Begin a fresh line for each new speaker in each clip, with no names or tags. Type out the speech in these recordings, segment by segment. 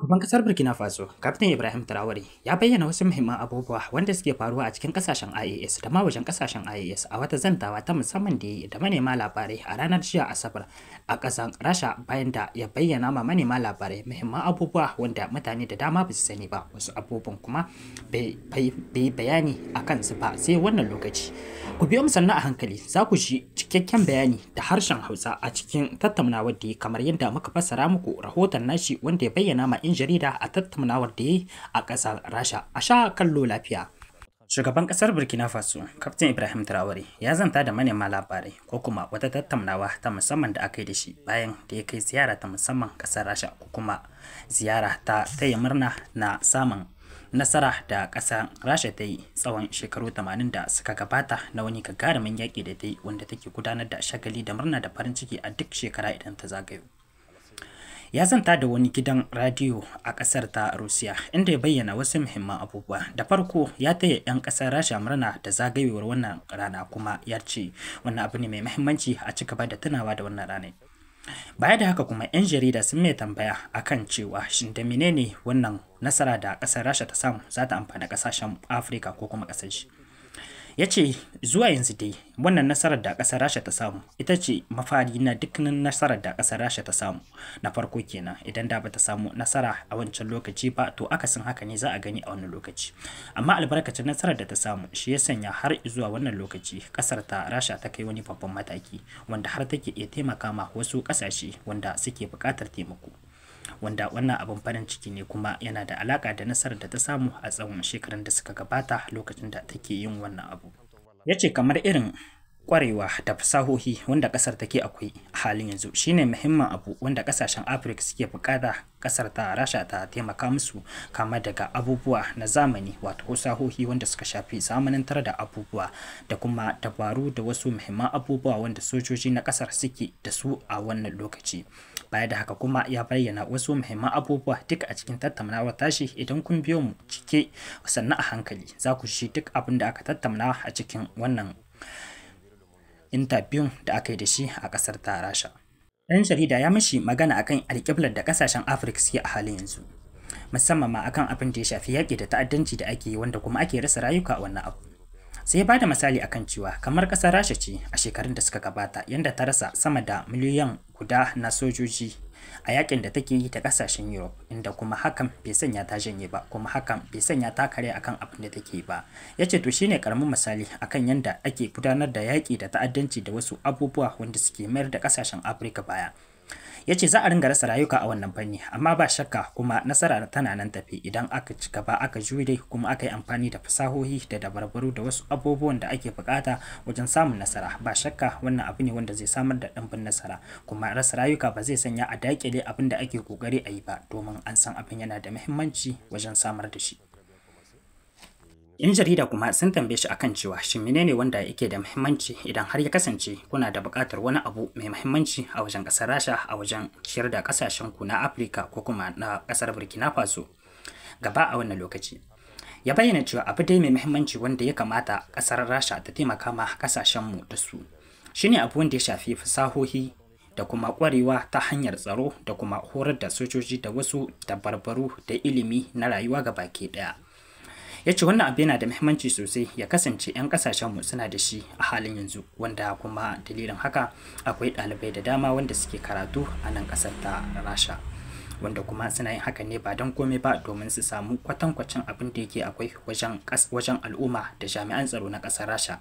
Shugaban kasar Burkina Faso, Kaftin Ibrahim Traore, ya bayyana wasu muhimman abubuwa wanda suke faruwa a cikin kasashen IAS da ma wajen kasashen IAS a wata zantawa ta musamman da yi da manema labarai a ranar jiya Asabar a ƙasar Rasha bayan da ya bayyana ma manema labarai muhimman abubuwa wanda mutane da dama ba su sani ba, wasu abubuwan kuma bai bayani a kansu ba sai wannan lokaci. Ku biyo mu sannan a hankali za ku ji cikakken bayani da harshen Hausa a cikin tattaunawar da kamar yadda muka fassara muku rahoton nashi wanda ya bayyana ma 'yan jarida a tattaunawar da ya yi a ƙasar Rasha. A sha kallo lafiya. Shugaban ƙasar Burkina Faso, Kaftin Ibrahim Traore, ya zanta da manema labarai ko kuma wata tattaunawa ta musamman da aka yi da shi bayan da ya kai ziyara ta musamman ƙasar Rasha ko kuma ziyara ta taya murna na samun nasara da ƙasar Rasha ta yi tsawon shekaru 80 da suka gabata na wani gagarumin yaƙi da ta yi wanda take gudanar da shagali da murna da farin ciki a duk shekara idan ta zagayo. Ya zanta da wani gidan radiyo a ƙasar ta Rusiya inda ya bayyana wasu muhimman abubuwa. Da farko ya taya 'yan ƙasar Rasha murna da zagayowar wannan rana kuma ya ce wannan abu ne mai muhimmanci a ci gaba da tunawa da wannan rana. Baya da haka kuma 'yan jarida sun mai tambaya akan cewa shin da menene wannan nasara da ƙasar Rasha ta samu za ta amfana ƙasashen Afirka ko kuma ƙasar shi. Ya ce zuwa yanzu dai wannan nasarar da ƙasar Rasha ta samu ita ce mafari na dukkanin nasarar da ƙasar Rasha ta samu na farko kenan. Idan da bata samu nasara a wancan lokaci ba to akasin haka ne za a gani a wannan lokaci, amma albarkacin nasarar da ta samu shi ya sanya har zuwa wannan lokaci ƙasar ta Rasha ta kai wani babban mataki wanda har take iya taimaka ma wasu ƙasashe wanda suke buƙatar taimako, wanda wannan abin farin ciki ne kuma yana da alaka da nasarar da ta samu a tsawon shekarun da suka gabata lokacin da take yin wannan abu. Ya ce kamar irin kwarewa da fasahohi wanda kasar take akwai a halin yanzu shine muhimmin abu wanda kasashen Afirka suke bukata kasar ta Rasha ta taimaka musu, kama daga abubuwa na zamani wato fasahohi wanda suka shafi zamanantar da abubuwa da kuma dabaru da wasu muhimman abubuwa wanda sojoji na kasar suke da su a wannan lokaci. Baya da haka kuma ya bayyana wasu muhimman abubuwa duk a cikin tattaunawar tashi. Idan kun biyo mu cike sannan a hankali za ku shi duk abin da aka tattauna a cikin wannan interview da aka yi da shi a ƙasar ta Rasha. Ɗan jarida ya mishi magana akan alƙiblar da ƙasashen Afirka suke a halin yanzu, musamman ma akan abin da ya shafi yaƙi da ta'addanci da ake yi wanda kuma ake rasa rayuka a wannan abu. Sai ya bada misali akan cewa kamar ƙasar Rasha ce a shekarun da suka gabata yanda ta rasa sama da miliyan guda na sojoji a yakin da take yi ta kasashen Europe, inda kuma hakan bai sanya ta janye ba kuma hakan bai sanya ta kare akan abin da take ba. Ya ce to shine karamin misali akan yanda ake gudanar da yaki da ta'addanci da wasu abubuwa wanda suke mayar da kasashen Afirka baya. Ya ce za a ringa rasa rayuka a wannan fanni amma ba shakka kuma nasara tana nan tafi idan aka ci gaba aka jure kuma aka yi amfani da fasahohi da dabarbaru da wasu abubuwan da ake bukata wajen samun nasara. Ba shakka wannan abu ne wanda zai samar da ɗimbin nasara kuma rasa rayuka ba zai sanya a dakile abin da ake kokari a yi ba, domin an san abin yana da muhimmanci wajen samar da shi. 'Yan jarida kuma sun tambaye shi akan cewa shin menene wanda yake da muhimmanci idan har ya kasance kuna da buƙatar wani abu mai muhimmanci a wajen ƙasar Rasha a wajen ciyar da ƙasashen ku na Afirka ko kuma na ƙasar Burkina Faso gaba a wannan lokaci. Ya bayyana cewa abu dai mai muhimmanci wanda ya kamata ƙasar Rasha ta taimaka ma ƙasashen mu da su shine abu wanda ya shafi fasahohi da kuma ƙwarewa ta hanyar tsaro da kuma horar da sojoji da wasu dabarbaru da ilimi na rayuwa gabaki ɗaya. Ya ce wannan abu yana da muhimmanci sosai ya kasance 'yan kasashenmu suna da shi a halin yanzu, wanda kuma dalilin haka akwai ɗalibai da dama wanda suke karatu a nan ƙasar ta Rasha, wanda kuma suna yin hakan ne ba don komai ba domin su samu kwatankwacin abin da yake akwai wajen al'umma da jami'an tsaro na ƙasar Rasha,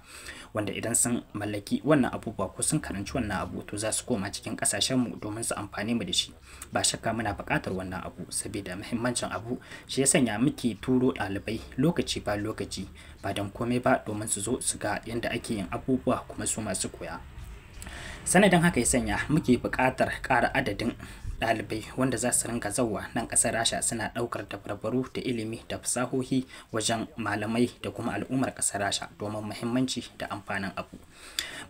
wanda idan sun mallaki wannan abubuwa ko sun karanci wannan abu to za su koma cikin ƙasashenmu domin su amfane mu da shi. Ba shakka muna buƙatar wannan abu saboda muhimmancin abu shi ya sanya muke turo ɗalibai lokaci ba lokaci ba don komai ba domin su zo su ga yadda ake yin abubuwa kuma su masu koya. Sanadin haka ya sanya muke buƙatar ƙara adadin ɗalibai wanda za su ringa zauwa nan ƙasar Rasha suna ɗaukar dabarbaru da ilimi da fasahohi wajen malamai da kuma al'ummar ƙasar Rasha domin muhimmanci da amfanin abu.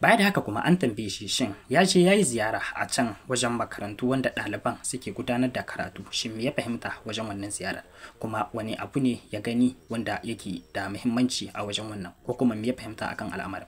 Baya da haka kuma an tambaye shi shin ya je ya yi ziyara a can wajen makarantu wanda ɗaliban suke gudanar da karatu, shin me ya fahimta wajen wannan ziyarar kuma wani abu ne ya gani wanda yake da muhimmanci a wajen wannan ko kuma me ya fahimta akan al'amarin.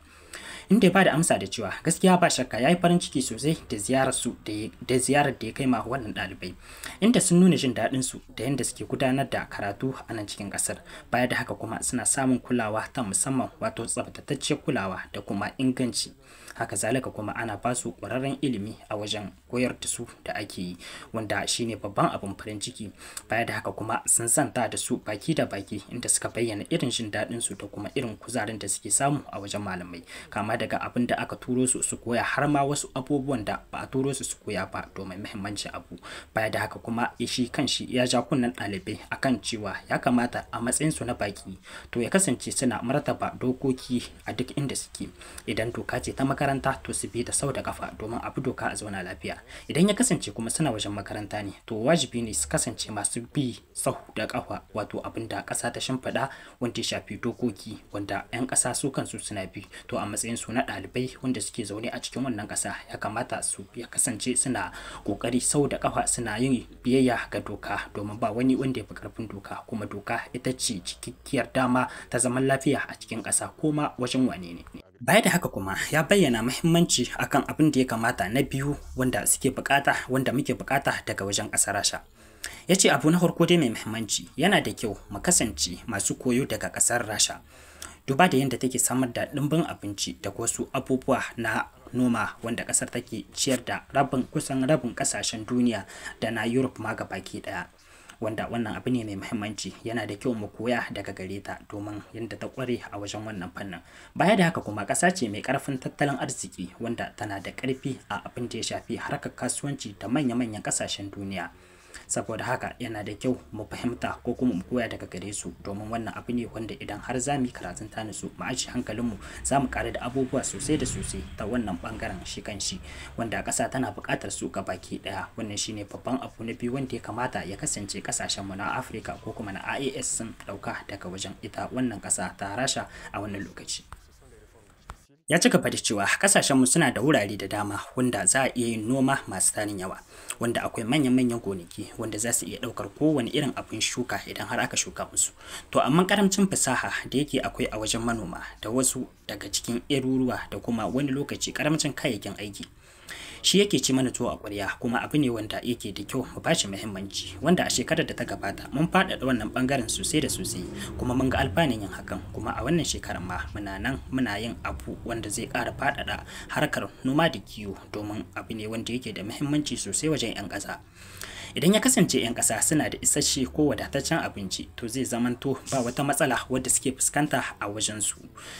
inda ya bada amsa da cewa gaskiya ba shakka yayi farin ciki sosai da ziyarar da ya kai ma wannan ɗalibai, inda sun nuna jin daɗin su da yanda suke gudanar da karatu a nan cikin ƙasar. Baya da haka kuma suna samun kulawa ta musamman, wato tsabtatacciyar kulawa da kuma inganci. Haka zalika kuma ana ba su ƙwararren ilimi a wajen koyar da su da ake yi, wanda shine babban abin farin ciki. Baya da haka kuma sun zanta da su baki da baki, inda suka bayyana irin jin daɗin su da kuma irin kuzarin da suke samu a wajen malamai, kama daga abin da aka turo su su koya har ma wasu abubuwan da ba a turo su su koya ba domin muhimmancin abu. Baya da haka kuma shi kanshi ya ja kunnen ɗalibai akan cewa ya kamata a matsayin su na baki to ya kasance suna martaba dokoki a duk inda suke. Idan doka ce ta makaranta to su bi da sau da kafa domin a bi doka a zauna lafiya. Idan ya kasance kuma suna wajen makaranta ne to wajibi ne su kasance masu bi sau da kafa, wato abin da ƙasa ta shimfiɗa wanda ya shafi dokoki wanda 'yan ƙasa su kansu suna bi. To a matsayin su na ɗalibai wanda suke zaune a cikin wannan ƙasa ya kamata su ya kasance suna ƙoƙari sau da kafa suna yin biyayya ga doka, domin ba wani wanda ya fi ƙarfin doka, kuma doka ita ce cikakkiyar dama ta zaman lafiya a cikin ƙasa ko ma wajen wane ne. Baya da haka kuma ya bayyana muhimmanci akan abin da ya kamata na biyu wanda muke bukata daga wajen ƙasar Rasha. Ya ce abu na farko dai mai muhimmanci, yana da kyau mu kasance masu koyo daga ƙasar Rasha, duba da yadda take samar da ɗimbin abinci da wasu abubuwa na noma wanda ƙasar take ciyar da kusan rabin ƙasashen duniya da na Europe ma gabaki ɗaya. Wanda wannan abu ne mai muhimmanci, yana da kyau mu koya daga gare ta domin yadda ta kware a wajen wannan fannin. Baya da haka kuma ƙasa ce mai ƙarfin tattalin arziki wanda tana da ƙarfi a abin da ya shafi harkar kasuwanci da manya-manyan ƙasashen duniya. Saboda haka yana da kyau mu fahimta ko kuma mu koya daga gare su, domin wannan abu ne wanda idan har za mu yi karatun ta nutsu mu ajiye hankalinmu za mu ƙara da abubuwa sosai da sosai ta wannan bangaren shi kanshi, wanda ƙasa tana buƙatar su ga baki ɗaya. Wannan shine babban abu na biyu wanda ya kamata ya kasance ƙasashenmu na Afirka ko kuma na IAS sun ɗauka daga wajen ita wannan ƙasa ta Rasha a wannan lokaci. Ya ci gaba da cewa kasashenmu suna da wurare da dama wanda za a iya yin noma masu tarin yawa, wanda akwai manyan gonaki wanda za su iya ɗaukar kowane irin abin shuka idan har aka shuka musu. To amma karamcin fasaha da yake akwai a wajen manoma da wasu daga cikin iruruwa da kuma wani lokaci karamcin kayayyakin aiki, shi yake ci mana tuwo a ƙwarya, kuma abu ne wanda yake da kyau mu bashi muhimmanci, wanda a shekarar da ta gabata mun faɗaɗa wannan bangaren sosai da sosai kuma mun ga alfanun yin hakan. Kuma a wannan shekarar ma muna yin abu wanda zai ƙara faɗaɗa harkar noma da kiwo, domin abu ne wanda yake da muhimmanci sosai wajen 'yan ƙasa. Idan ya kasance 'yan ƙasa suna da isasshe ko wadataccen abinci to zai zamanto ba wata matsala wadda suke fuskanta a wajen su.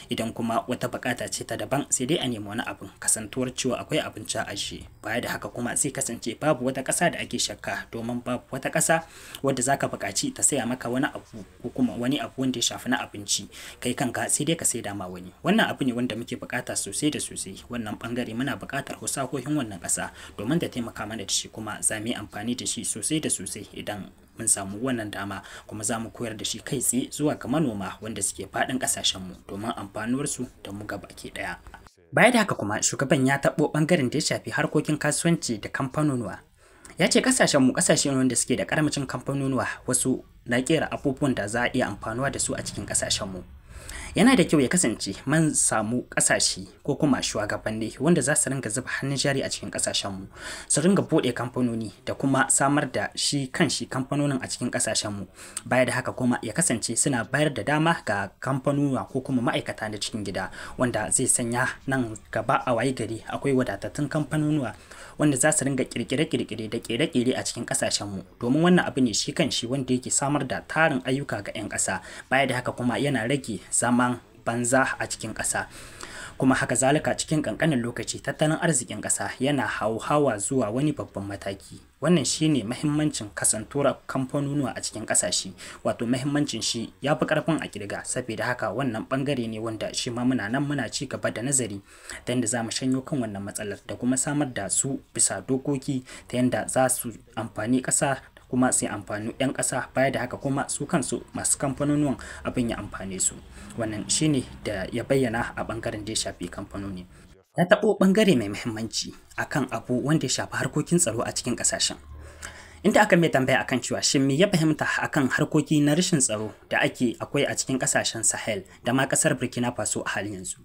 Idan kuma wata bukata ce ta daban sai dai a nemi wani abin, kasantuwar cewa akwai abinci a ashe. Baya da haka kuma zai kasance babu wata ƙasa da ake shakka, domin babu wata ƙasa wadda zaka buƙaci ta saya maka wani abu ko kuma wani abu wanda ya shafi na abinci kai kanka sai dai ka saida ma wani. Wannan abu ne wanda muke bukata sosai da sosai. Wannan bangare muna buƙatar fasahohin wannan ƙasa domin ta taimaka mana da shi, kuma za mu yi amfani da shi sosai da sosai idan mun samu wannan dama, kuma za mu koyar da shi kai tsaye zuwa ga manoma wanda suke faɗin ƙasashenmu domin amfanuwarsu da mu gabaki ɗaya. Baya da haka kuma shugaban ya taɓo ɓangaren da ya shafi harkokin kasuwanci da kamfanonuwa. Ya ce ƙasashenmu ƙasashe ne wanda suke da ƙaramcin kamfanonuwa, wasu na ƙera abubuwan da za a iya amfanuwa da su a cikin ƙasashenmu. Yana da kyau ya kasance man samu ƙasashe ko kuma shugabanni wanda za su ringa zuba hannun jari a cikin ƙasashenmu, su ringa buɗe kamfanoni da kuma samar da shi kamfanonin a cikin ƙasashenmu. Baya da haka kuma ya kasance suna bayar da dama ga kamfanonuwa ko kuma ma'aikata na cikin gida, wanda zai sanya nan gaba a waye gari akwai wadatattun kamfanonuwa wanda za su ringa kirkire-kirkire da kere-kere a cikin ƙasashenmu, domin wannan abu ne shi kanshi wanda yake samar da tarin ayyuka ga 'yan ƙasa. Baya da haka kuma yana rage zaman banza a cikin ƙasa, kuma haka zalika cikin ƙanƙanin lokaci tattalin arzikin ƙasa yana hauhawa zuwa wani babban mataki. Wannan shine mahimmancin kasantuwar kamfanonuwa a cikin ƙasashe, wato mahimmancin shi ya fi ƙarfin a kirga. Saboda haka wannan bangare ne wanda shi ma muna ci gaba da nazari ta yadda za mu shanyo kan wannan matsalar da kuma samar da su bisa dokoki ta yadda za su amfani ƙasa kuma sai amfani 'yan ƙasa. Baya da haka kuma su kansu masu kamfanonuwan abin ya amfane su. Wannan shine da ya bayyana a bangaren da ya shafi kamfanoni. Ya taɓo bangare mai muhimmanci akan abu wanda ya shafi harkokin tsaro a cikin ƙasashen, inda aka mai tambaya akan cewa shin me ya fahimta akan harkoki na rashin tsaro da akwai a cikin ƙasashen Sahel da ma ƙasar Burkina Faso a halin yanzu.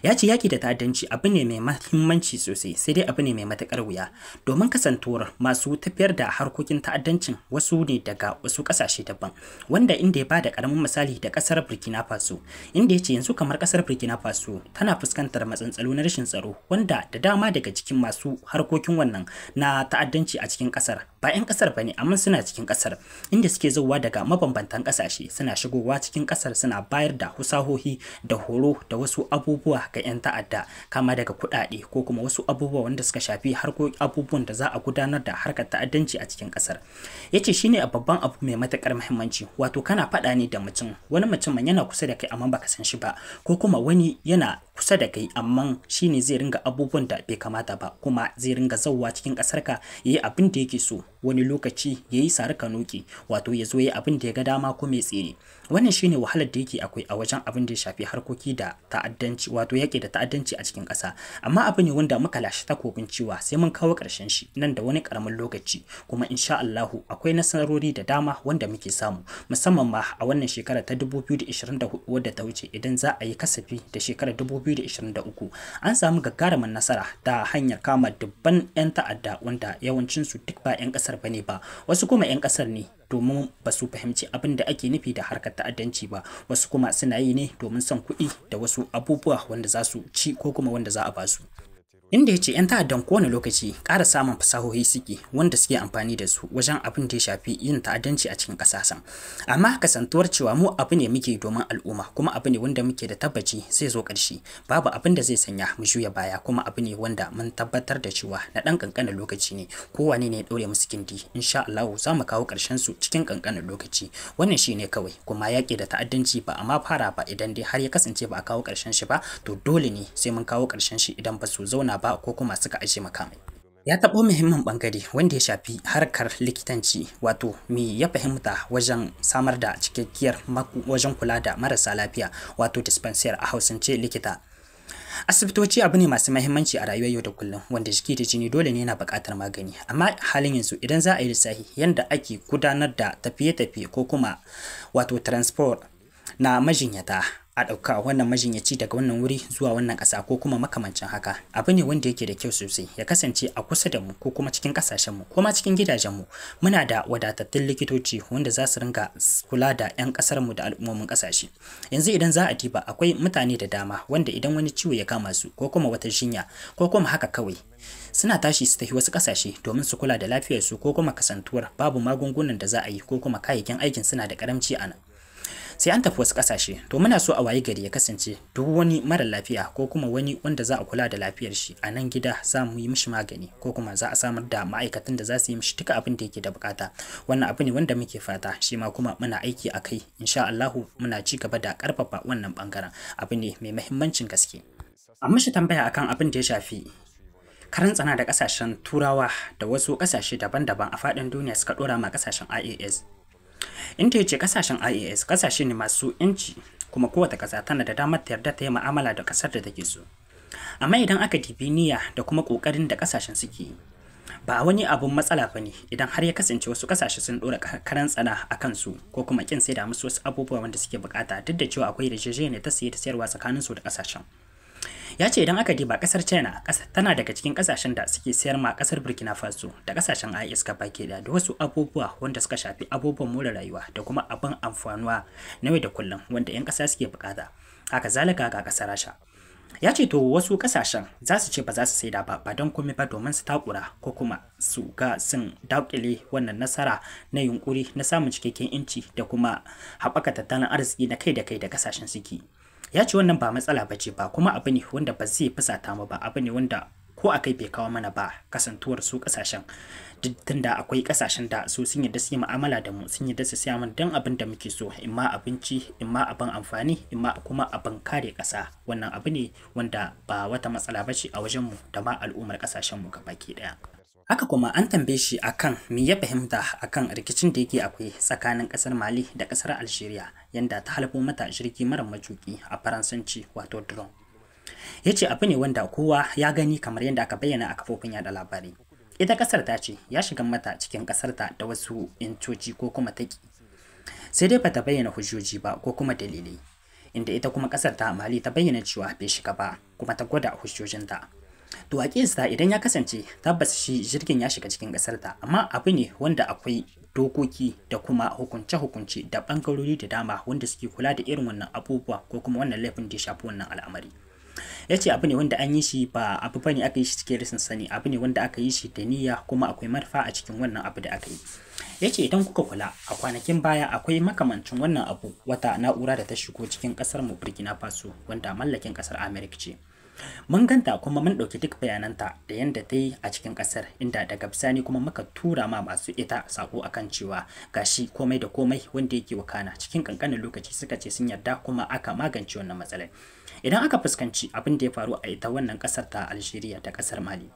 Ya ce yaƙi da ta'addanci abu ne mai mahimmanci sosai, sai dai abu ne mai matuƙar wuya, domin kasantuwar masu tafiyar da harkokin ta'addancin wasu ne daga wasu ƙasashe daban, wanda inda ya bada ƙaramin misali da ƙasar Burkina Faso, inda ya ce yanzu kamar ƙasar Burkina Faso tana fuskantar matsantsalo na rashin tsaro, wanda da dama daga cikin masu harkokin wannan na ta'addanci a cikin ƙasar ba 'yan ƙasar bane amma suna cikin ƙasar, inda suke zuwa daga mabambantan ƙasashe suna shigowa cikin ƙasar suna bayar da husahohi da horo da wasu abubuwa ga 'yan ta'adda, kama daga kuɗaɗe ko kuma wasu abubuwa wanda suka shafi harkokin abubuwan da za a gudanar da harkar ta'addanci a cikin ƙasar. Ya ce shine a babban abu mai matuƙar muhimmanci, wato kana faɗa ne da mutum, wani mutum yana kusa da kai amma baka san shi ba, ko kuma wani yana kusa da kai amma shine zai ringa abubuwan da bai kamata ba, kuma zai ringa zauwa cikin ƙasar ka yayi abin da yake so, wani lokaci yayi sarka noki, wato ya zo yayi abin da ya ga dama ko mai tsere. Wannan shine wahalar da yake akwai a wajen abin da ya shafi harkoki da ta'addanci, wato yake da ta'addanci a cikin ƙasa, amma abu ne wanda muka lashe takobin cewa sai mun kawo ƙarshen shi nan da wani ƙaramin lokaci, kuma insha Allahu akwai nasarori da dama wanda muke samu, musamman ma a wannan shekara ta 2024 wadda ta wuce. Idan za a yi kasafi da shekarar 2023 an samu gagarumin nasara ta hanyar kama dubban 'yan ta'adda wanda yawancinsu duk ba 'yan ƙasar bane ba, wasu kuma 'yan ƙasar ne domin ba su fahimci abin da ake nufi da harkar ta'addanci ba, wasu kuma suna yi ne domin son kuɗi da wasu abubuwa wanda za su ci ko kuma wanda za a ba su. Inda ya ce 'yan ta'addan kowane lokaci ƙara samun fasahohi suke wanda suke amfani da su wajen abin da ya shafi yin ta'addanci a cikin ƙasashen, amma kasantuwar cewa mu abu ne muke domin al'umma, kuma abu ne wanda muke da tabbaci zai zo ƙarshe, babu abin da zai sanya mu juya baya, kuma abu ne wanda mun tabbatar da cewa na ɗan ƙanƙanin lokaci ne, kowane ne ya ɗaure musu gindi insha Allah za mu kawo ƙarshen su cikin ƙanƙanin lokaci. Wannan shine kawai, kuma yaƙi da ta'addanci ba a ma fara ba, idan dai har ya kasance ba a kawo ƙarshen shi ba to dole ne sai mun kawo ƙarshen shi idan ba su zauna ba ko kuma suka aje makamai. Ya taɓo muhimmin ɓangare wanda ya shafi harkar likitanci, wato me ya fahimta wajen samar da cikakkiyar wajen kula da marasa lafiya, wato dispensary a hausance likita. Asibitoci abu ne masu mahimmanci a rayuwar yau da kullum, wanda jiki da jini dole ne yana buƙatar magani, amma halin yanzu idan za a yi lissafi yanda ake gudanar da tafiye-tafiye ko kuma wato transport na majinyata, a ɗauka wannan majinyaci daga wannan wuri zuwa wannan ƙasa ko kuma makamancin haka, abu ne wanda yake da kyau sosai ya kasance a kusa da mu ko kuma cikin ƙasashenmu ko ma cikin gidajenmu muna da wadatattun likitoci wanda za su ringa kula da 'yan ƙasarmu da al'ummomin ƙasashe. Yanzu idan za a diba akwai mutane da dama wanda idan wani ciwo ya kama su ko kuma wata jinya ko kuma haka kawai suna tashi su tafi wasu ƙasashe domin su kula da lafiyarsu, ko kuma kasantuwar babu magungunan da za a yi ko kuma kayayyakin aikin suna da ƙaramci a nan, sai an tafi wasu ƙasashe. To muna so a waye gari ya kasance duk wani mara lafiya ko kuma wani wanda za a kula da lafiyar shi a nan gida za mu yi mishi magani, ko kuma za a samar da ma'aikatan da za su yi mishi duka abin da yake da bukata. Wannan abu ne wanda muke fata, shi ma kuma muna aiki a kai insha Allahu, muna ci gaba da ƙarfafa wannan bangaren, abu ne mai muhimmancin gaske. Amma shi tambaya akan abin da ya shafi karan tsana da ƙasashen Turawa da wasu ƙasashe daban-daban a faɗin duniya suka ɗora ma ƙasashen IAS. Inda ya ce kasashen IAS kasashe ne masu yanci, kuma kowace ƙasa tana da damar ta yarda ta yi mu'amala da ƙasar da take so, amma idan aka dibi niyya da kuma ƙoƙarin da ƙasashen suke yi ba wani abun matsala ba ne idan har ya kasance wasu ƙasashe sun ɗora karan tsana a kansu ko kuma kin sai da musu wasu abubuwa wanda suke buƙata, duk da cewa akwai yarjejeniya ta saye da sayarwa tsakanin su da ƙasashen. Ya ce idan aka diba kasar China tana daga cikin kasashen da suke sayar ma kasar Burkina Faso da kasashen IS baki da wasu abubuwa wanda suka shafi abubuwan more rayuwa da kuma abin amfanuwa na yau da kullum wanda 'yan kasa suke bukata. Haka zalika ga kasar Rasha. Ya ce to wasu kasashen za su ce ba za su saida ba don komai ba domin su takura ko kuma su ga sun dakile wannan nasara na yunkuri na samun cikakken inci da kuma haɓaka tattalin arziki na kai da kai da kasashen suke. Ya ce wannan ba matsala bace ba, kuma abu ne wanda ba zai fusata mu ba, abu ne wanda ko akai bai kawo mana ba, kasantuwar su kasashen tunda akwai kasashen da su sun yadda su yi mu'amala da mu, sun yadda su siya mana dan abin da muke so, imma abinci, imma abin amfani, imma kuma abin kare kasa. Wannan abu ne wanda ba wata matsala bace a wajen mu da ma al'ummar kasashen mu gabaki daya. Haka kuma an tambaye shi akan me ya fahimta akan rikicin da yake akwai tsakanin kasar Mali da kasar Algeria, yanda ta halbo mata jirgi mara matuki a Faransanci wato drone. Yace abu ne wanda kowa ya gani kamar yadda aka bayyana a kafofin yada labarai. Ita kasar ta ce ya shiga mata cikin kasar ta da wasu incoci ko kuma taki, sai dai bata bayyana hujjoji ba ko kuma dalilai. inda ita kuma ƙasar ta Mali ta bayyana cewa bai shiga ba kuma ta gwada hujjojinta. To a kiyasta idan ya kasance tabbas shi jirgin ya shiga cikin ƙasar ta, amma abu ne wanda akwai dokoki da kuma hukunce-hukunce da bangarori da dama wanda suke kula da irin wannan abubuwa ko kuma wannan laifin da ya shafi wannan al'amari. Ya ce abu ne wanda an yi shi ba abu bane aka yi shi cikin rashin sani, abu ne wanda aka yi shi da niyya kuma akwai manufa a cikin wannan abu da aka yi. Ya ce idan kuka kula a kwanakin baya akwai makamancin wannan abu, wata na'ura da ta shigo cikin kasar mu Burkina Faso wanda mallakin kasar America ce. Mun ganta kuma mun ɗauki duk bayananta da yanda ta yi a cikin ƙasar, inda daga bisani kuma muka tura ma masu ita sako akan cewa gashi komai da komai wanda yake wakana cikin kankanin lokaci suka ce sun yarda kuma aka magance wannan matsalar. Idan aka fuskanci abin da ya faru a ita wannan ƙasar ta Algeria da ƙasar Mali,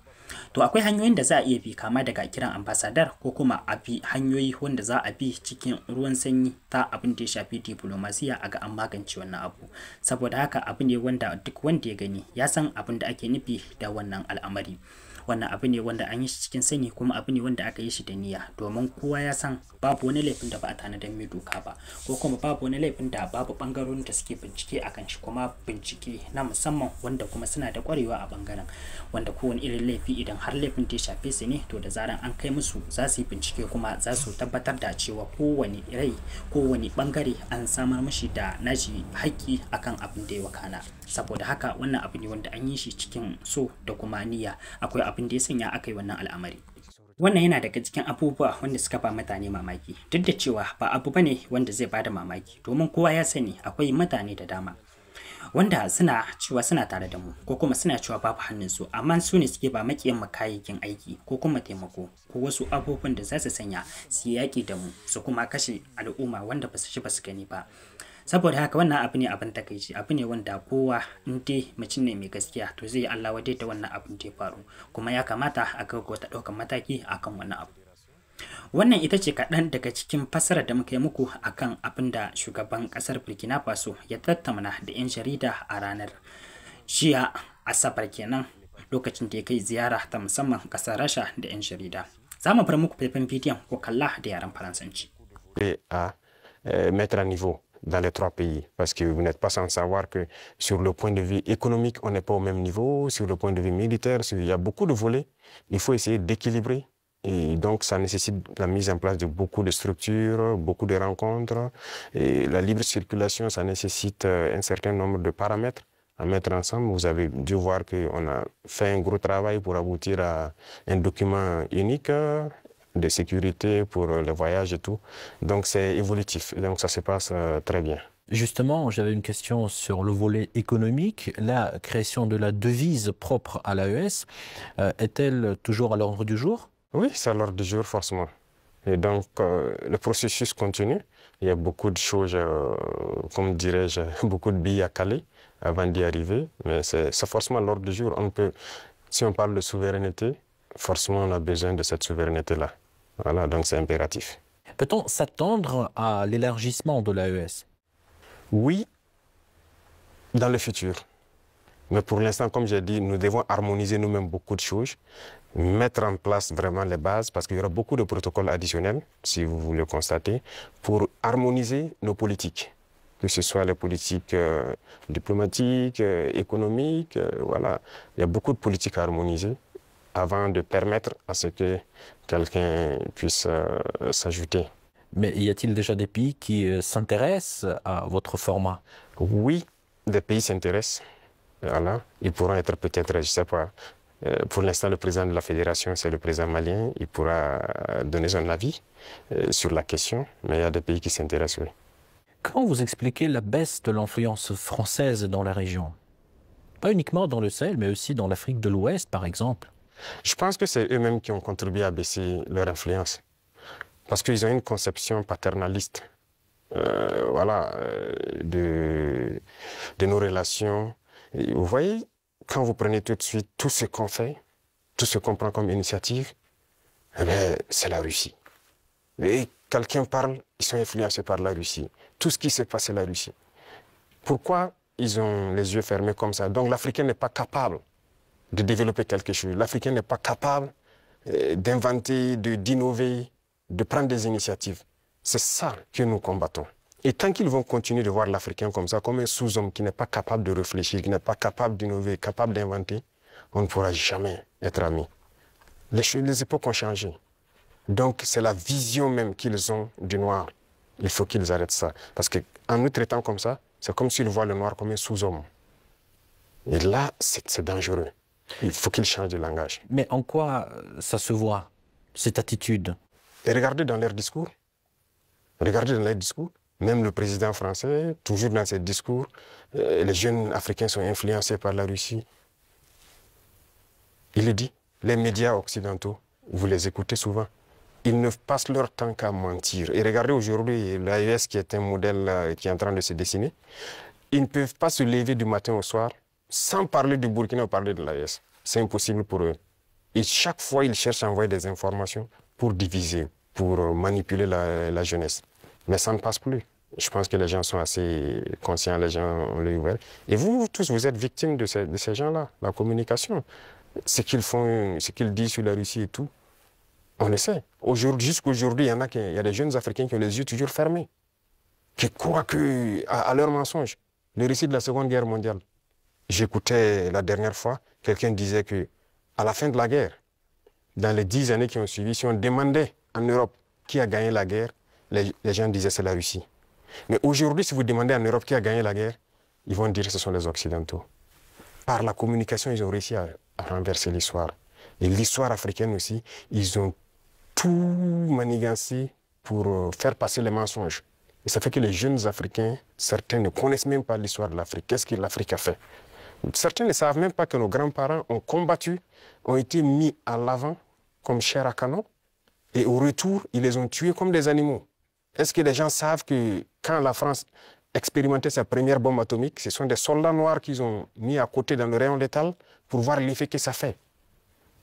to akwai hanyoyin da za a iya bi kama daga kiran ambasadar ko kuma a bi hanyoyi wanda za a bi cikin ruwan sanyi ta abin da ya shafi diplomasiya a ga an magance wannan abu. Saboda haka abu ne wanda duk wanda ya gani ya san abin da ake nufi da wannan al'amari. Wannan abu ne wanda an yi shi cikin sani kuma abu ne wanda aka yi shi da niyya, domin kowa ya san babu wani laifin da ba a tanadar mai doka ba, ko kuma babu wani laifin da babu bangarorin da suke bincike akan shi, kuma bincike na musamman wanda kuma suna da kwarewa a bangaren, wanda kowane irin laifi idan har laifin da ya shafe su ne to da zaran an kai musu za su yi bincike kuma za su tabbatar da cewa kowane rai kowane bangare an samar mashi da nashi haƙƙi akan abin da ya wakana. Saboda haka wannan abu ne wanda an yi shi cikin so da kuma niyya, akwai abin da ya sanya aka yi wannan al'amari. Wannan yana daga cikin abubuwa wanda suka ba mutane mamaki, duk da cewa ba abu bane wanda zai bada mamaki, domin kowa ya sani akwai mutane da dama wanda suna cewa suna tare da mu ko kuma suna cewa babu hannunsu, amma su ne suke ba makiyan mu kayayyakin aiki ko kuma taimako ko wasu abubuwan da za su sanya su yaƙi da mu su kuma kashe al'umma wanda ba su ci ba su gani ba. Saboda haka wannan abu ne abin takaici, abu ne wanda kowa in dai mutum ne mai gaskiya to zai yi Allah wadai da wannan abin da ya faru, kuma ya kamata a gaggauta ɗaukar mataki akan wannan abu. Wannan ita ce kaɗan daga cikin fassarar da muka yi muku akan abin da shugaban ƙasar Burkina Faso ya tattauna da 'yan jarida a ranar jiya Asabar kenan, lokacin da ya kai ziyara ta musamman ƙasar Rasha da 'yan jarida. Za mu bar muku faifan bidiyon ko kalla da yaren Faransanci.
Mettre à niveau dans les trois pays, parce que vous n'êtes pas sans savoir que sur le point de vue économique, on n'est pas au même niveau, sur le point de vue militaire, il y a beaucoup de volets, il faut essayer d'équilibrer, et donc ça nécessite la mise en place de beaucoup de structures, beaucoup de rencontres, et la libre circulation, ça nécessite un certain nombre de paramètres à mettre ensemble. Vous avez dû voir qu'on a fait un gros travail pour aboutir à un document unique de sécurité pour les voyages et tout. Donc c'est évolutif, donc ça se passe très bien.
Justement, j'avais une question sur le volet économique. La création de la devise propre à l'AES, est-elle toujours à l'ordre du jour?
Oui, c'est à l'ordre du jour forcément. Et donc le processus continue. Il y a beaucoup de choses, comme dirais-je, beaucoup de billes à caler avant d'y arriver. Mais c'est forcément à l'ordre du jour. On peut, si on parle de souveraineté, forcément on a besoin de cette souveraineté-là. Voilà, donc c'est impératif.
Peut-on s'attendre à l'élargissement de l'AES?
Oui, dans le futur. Mais pour l'instant, comme j'ai dit, nous devons harmoniser nous-mêmes beaucoup de choses, mettre en place vraiment les bases, parce qu'il y aura beaucoup de protocoles additionnels, si vous le constatez, pour harmoniser nos politiques, que ce soit les politiques diplomatiques, économiques, voilà. Il y a beaucoup de politiques à harmoniser avant de permettre à ce que quelqu'un puisse s'ajouter.
Mais y a-t-il déjà des pays qui s'intéressent à votre format?
Oui, des pays s'intéressent. Voilà. Ils pourront être peut-être, je ne sais pas, pour l'instant le président de la fédération, c'est le président malien, il pourra donner son avis sur la question, mais il y a des pays qui s'intéressent, oui.
Comment vous expliquez la baisse de l'influence française dans la région? Pas uniquement dans le Sahel, mais aussi dans l'Afrique de l'Ouest, par exemple.
Je pense que c'est eux-mêmes qui ont contribué à baisser leur influence. Parce qu'ils ont une conception paternaliste voilà, de nos relations. Et vous voyez, quand vous prenez tout de suite tout ce qu'on fait, tout ce qu'on prend comme initiative, eh c'est la Russie. Et quelqu'un parle, ils sont influencés par la Russie. Tout ce qui se passe, c'est la Russie. Pourquoi ils ont les yeux fermés comme ça? Donc l'Africain n'est pas capable de développer quelque chose. L'Africain n'est pas capable d'inventer, d'innover, de prendre des initiatives. C'est ça que nous combattons. Et tant qu'ils vont continuer de voir l'Africain comme ça, comme un sous-homme qui n'est pas capable de réfléchir, qui n'est pas capable d'innover, capable d'inventer, on ne pourra jamais être amis. Les époques ont changé. Donc, c'est la vision même qu'ils ont du noir. Il faut qu'ils arrêtent ça. Parce qu'en nous traitant comme ça, c'est comme s'ils voient le noir comme un sous-homme. Et là, c'est dangereux. Il faut qu'ils changent de langage.
Mais en quoi ça se voit, cette attitude?
Et regardez dans leurs discours. Regardez dans leurs discours. Même le président français, toujours dans ses discours, les jeunes Africains sont influencés par la Russie. Il le dit. Les médias occidentaux, vous les écoutez souvent. Ils ne passent leur temps qu'à mentir. Et regardez aujourd'hui l'AES qui est un modèle qui est en train de se dessiner. Ils ne peuvent pas se lever du matin au soir sans parler du Burkina ou parler de l'AES. C'est impossible pour eux. Et chaque fois, ils cherchent à envoyer des informations pour diviser, pour manipuler la jeunesse. Mais ça ne passe plus. Je pense que les gens sont assez conscients, les gens ont l'œil ouvert. Et vous tous, vous êtes victimes de ces gens-là, la communication. Ce qu'ils font, ce qu'ils disent sur la Russie et tout. On le sait. Jusqu'aujourd'hui, il y a des jeunes Africains qui ont les yeux toujours fermés, qui croient à leurs mensonges. Le récit de la Seconde Guerre mondiale. J'écoutais la dernière fois, quelqu'un disait qu'à la fin de la guerre, dans les 10 années qui ont suivi, si on demandait en Europe qui a gagné la guerre, les gens disaient c'est la Russie. Mais aujourd'hui, si vous demandez en Europe qui a gagné la guerre, ils vont dire que ce sont les Occidentaux. Par la communication, ils ont réussi à renverser l'histoire. Et l'histoire africaine aussi, ils ont tout manigancé pour faire passer les mensonges. Et ça fait que les jeunes Africains, certains ne connaissent même pas l'histoire de l'Afrique. Qu'est-ce que l'Afrique a fait? Certains ne savent même pas que nos grands-parents ont combattu, ont été mis à l'avant comme chair à canon. Et au retour, ils les ont tués comme des animaux. Est-ce que les gens savent que quand la France expérimentait sa première bombe atomique, ce sont des soldats noirs qu'ils ont mis à côté dans le rayon létal pour voir l'effet que ça fait?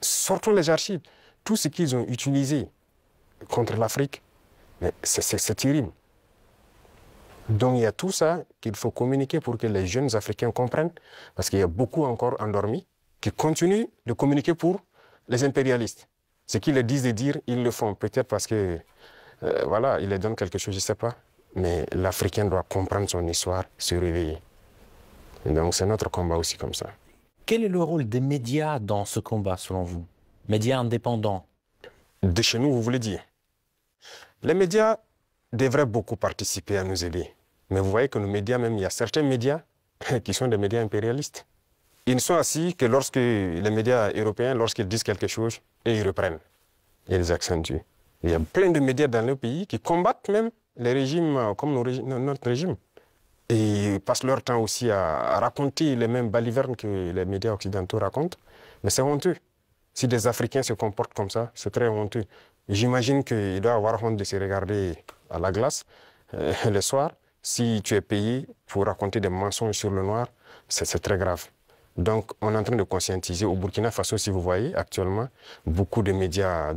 Sortons les archives. Tout ce qu'ils ont utilisé contre l'Afrique, c'est terrible. Donc il y a tout ça qu'il faut communiquer pour que les jeunes Africains comprennent, parce qu'il y a beaucoup encore endormis qui continuent de communiquer pour les impérialistes. Ce qu'ils leur disent de dire, ils le font. Peut-être parce que, voilà, ils leur donnent quelque chose, je ne sais pas. Mais l'Africain doit comprendre son histoire, se réveiller. Et donc c'est notre combat aussi comme ça.
Quel est le rôle des médias dans ce combat, selon vous? Médias indépendants?
De chez nous, vous voulez dire? Les médias devraient beaucoup participer à nous aider. Mais vous voyez que nos médias, même, il y a certains médias qui sont des médias impérialistes. Ils ne sont assis que lorsque les médias européens, lorsqu'ils disent quelque chose, et ils reprennent. Et ils accentuent. Il y a plein de médias dans nos pays qui combattent même les régimes comme notre régime. Et ils passent leur temps aussi à raconter les mêmes balivernes que les médias occidentaux racontent. Mais c'est honteux. Si des Africains se comportent comme ça, c'est très honteux. J'imagine qu'il doit avoir honte de se regarder à la glace le soir. Si tu es payé pour raconter des mensonges sur le noir, c'est très grave. Donc, on est en train de conscientiser. Au Burkina Faso, si vous voyez, actuellement, beaucoup de médias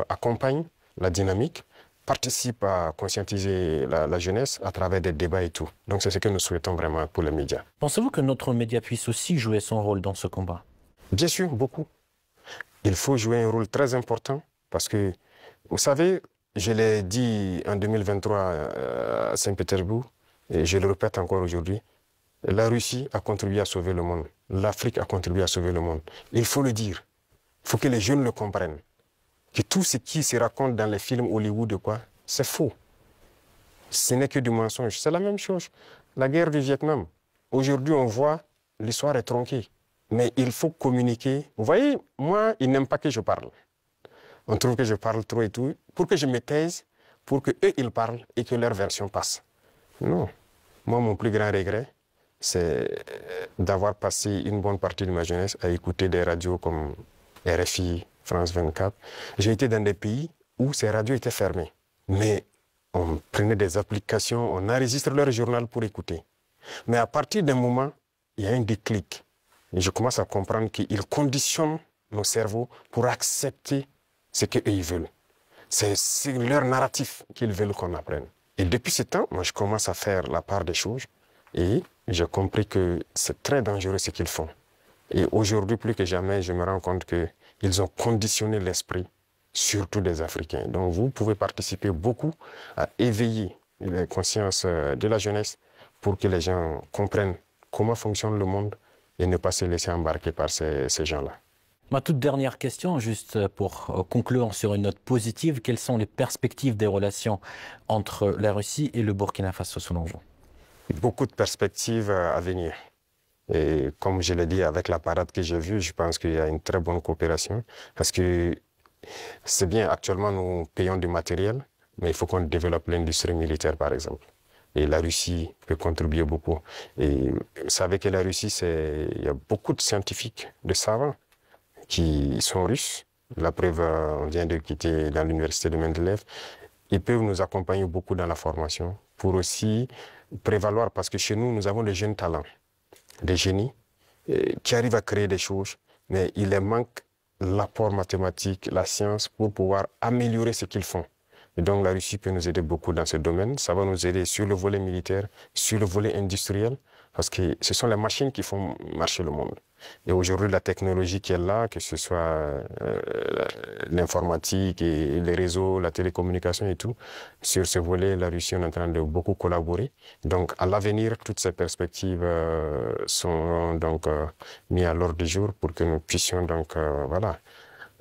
accompagnent la dynamique, participent à conscientiser la jeunesse à travers des débats et tout. Donc, c'est ce que nous souhaitons vraiment pour les médias.
Pensez-vous que notre média puisse aussi jouer son rôle dans ce combat?
Bien sûr, beaucoup. Il faut jouer un rôle très important parce que, vous savez, je l'ai dit en 2023 à Saint-Pétersbourg et je le répète encore aujourd'hui, la Russie a contribué à sauver le monde. L'Afrique a contribué à sauver le monde. Il faut le dire. Il faut que les jeunes le comprennent. Que tout ce qui se raconte dans les films Hollywood, c'est faux. Ce n'est que du mensonge. C'est la même chose. La guerre du Vietnam. Aujourd'hui, on voit, l'histoire est tronquée. Mais il faut communiquer. Vous voyez, moi, ils n'aiment pas que je parle. On trouve que je parle trop et tout. Pour que je me taise, pour qu'eux, ils parlent et que leur version passe. Non. Moi, mon plus grand regret, c'est d'avoir passé une bonne partie de ma jeunesse à écouter des radios comme RFI, France 24. J'ai été dans des pays où ces radios étaient fermées. Mais on prenait des applications, on enregistre leur journal pour écouter. Mais à partir d'un moment, il y a un déclic. Et je commence à comprendre qu'ils conditionnent nos cerveaux pour accepter ce qu'eux ils veulent. C'est leur narratif qu'ils veulent qu'on apprenne. Et depuis ce temps, moi, je commence à faire la part des choses et j'ai compris que c'est très dangereux ce qu'ils font. Et aujourd'hui, plus que jamais, je me rends compte qu'ils ont conditionné l'esprit, surtout des Africains. Donc vous pouvez participer beaucoup à éveiller la conscience de la jeunesse pour que les gens comprennent comment fonctionne le monde et ne pas se laisser embarquer par ces gens-là.
Ma toute dernière question, juste pour conclure sur une note positive, quelles sont les perspectives des relations entre la Russie et le Burkina Faso selon vous?
Beaucoup de perspectives à venir. Et comme je l'ai dit, avec la parade que j'ai vue, je pense qu'il y a une très bonne coopération. Parce que c'est bien, actuellement, nous payons du matériel, mais il faut qu'on développe l'industrie militaire, par exemple. Et la Russie peut contribuer beaucoup. Et vous savez que la Russie, il y a beaucoup de scientifiques, de savants qui sont russes. La preuve, on vient de quitter dans l'université de Mendeleev. Ils peuvent nous accompagner beaucoup dans la formation pour aussi prévaloir, parce que chez nous, nous avons des jeunes talents, des génies qui arrivent à créer des choses, mais il leur manque l'apport mathématique, la science pour pouvoir améliorer ce qu'ils font. Et donc la Russie peut nous aider beaucoup dans ce domaine. Ça va nous aider sur le volet militaire, sur le volet industriel, parce que ce sont les machines qui font marcher le monde. Et aujourd'hui, la technologie qui est là, que ce soit l'informatique et les réseaux, la télécommunication et tout, sur ce volet, la Russie est en train de beaucoup collaborer. Donc, à l'avenir, toutes ces perspectives sont donc mises à l'ordre du jour pour que nous puissions donc voilà,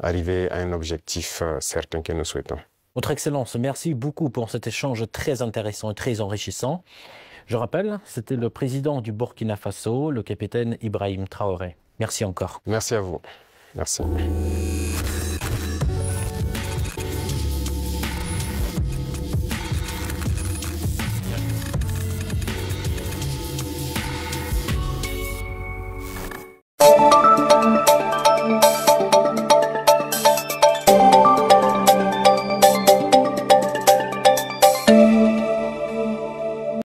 arriver à un objectif certain que nous souhaitons.
Votre Excellence, merci beaucoup pour cet échange très intéressant et très enrichissant. Je rappelle, c'était le président du Burkina Faso, le capitaine Ibrahim Traoré. Merci encore.
Merci à vous. Merci.